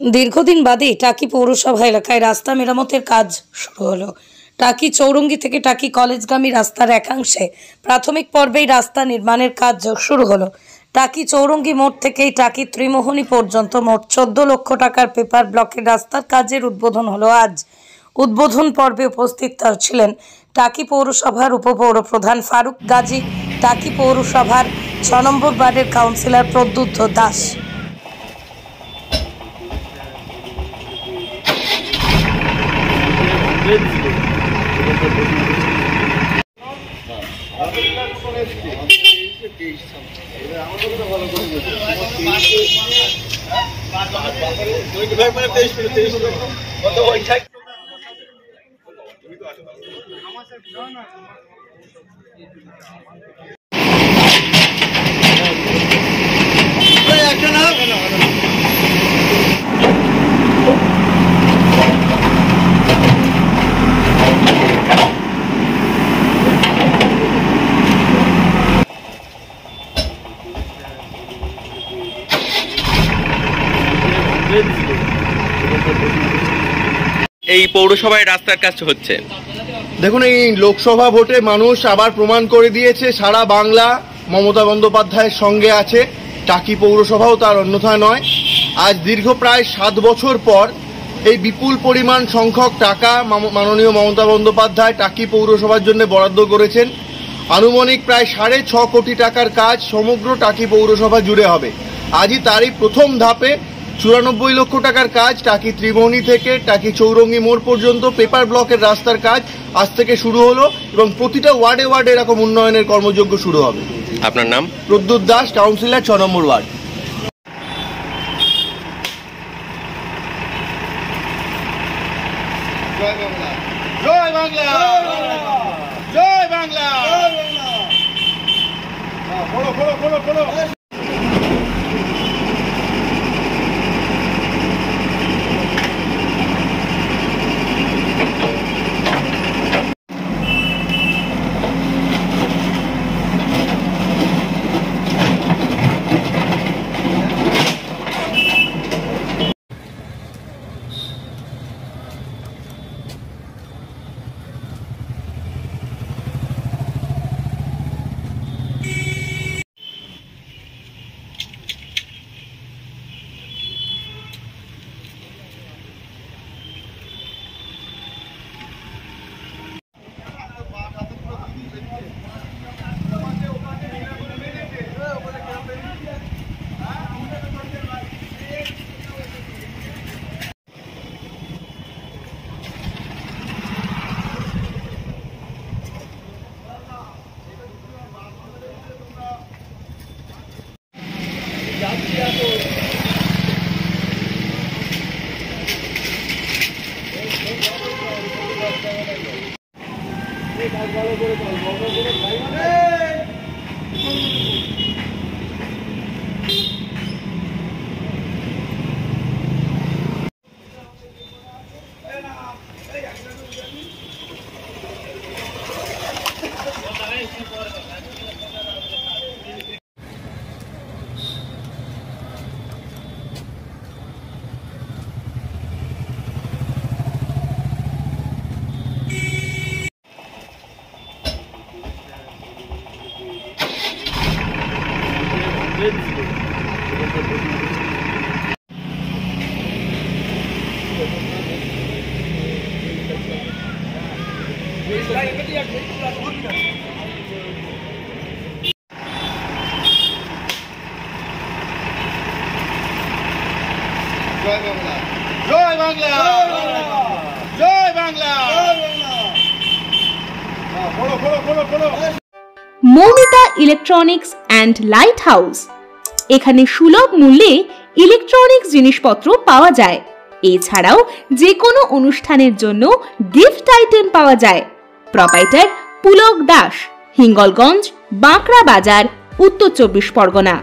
দীর্ঘদিন বাদে টাকি পৌরসভা এলাকায় রাস্তা মেরামতের কাজ শুরু হলো। টাকি চৌরঙ্গি থেকে টাকি কলেজগামী রাস্তার একাংশে প্রাথমিক পর্বেই রাস্তা নির্মাণের কাজ শুরু হলো। টাকি চৌরঙ্গি মোড় থেকেই টাকি ত্রিমোহনী পর্যন্ত মোট 14 লক্ষ টাকার পেপার ব্লকের রাস্তার কাজের উদ্বোধন হলো আজ। উদ্বোধন পর্বে উপস্থিত ছিলেন টাকি পৌরসভার উপপৌর প্রধান ফারুক গাজী, টাকি পৌরসভার 6 নম্বর ওয়ার্ডের কাউন্সিলর প্রদ্যুৎ দাস। এই পৌরসভায় রাস্তার কাজ হচ্ছে। দেখুন, এই লোকসভা ভোটে মানুষ আবার প্রমাণ করে দিয়েছে সারা বাংলা মমতা বন্দ্যোপাধ্যায়ের সঙ্গে আছে, টাকি পৌরসভাও তার অন্যথা নয়। আজ দীর্ঘ প্রায় 7 বছর পর এই বিপুল পরিমাণ সংখ্যক টাকা মাননীয় মমতা বন্দ্যোপাধ্যায় টাকি পৌরসভার জন্য বরাদ্দ করেছেন। আনুমানিক প্রায় 6.5 কোটি টাকার কাজ সমগ্র টাকি পৌরসভা জুড়ে হবে। আজই তারই প্রথম ধাপে 94 লক্ষ টাকার কাজ টাকি ত্রিমোহনী থেকে টাকি চৌরঙ্গি মোড় পর্যন্ত পেপার ব্লকের রাস্তার কাজ আজ থেকে শুরু হলো এবং প্রতিটা ওয়ার্ডে ওয়ার্ডে এরকম উন্নয়নের কর্মযজ্ঞ শুরু হবে। আপনার নাম? প্রদ্যুৎ দাস, কাউন্সিলর 6 নম্বর ওয়ার্ড। জয় বাংলা, জয় বাংলা, জয় বাংলা। বলো বলো বলো বলো। জয় বাংলা, জয় বাংলা, জয় বাংলা। বলো বলো বলো বলো। Moumita electronics and light house, এখানে সুলভ মূল্যে ইলেকট্রনিক্স জিনিসপত্র পাওয়া যায়। এছাড়াও যে কোনো অনুষ্ঠানের জন্য গিফট আইটেম পাওয়া যায়। প্রোপাইটার পুলক দাস, হিঙ্গলগঞ্জ, বাঁকড়া বাজার, উত্তর 24 পরগনা।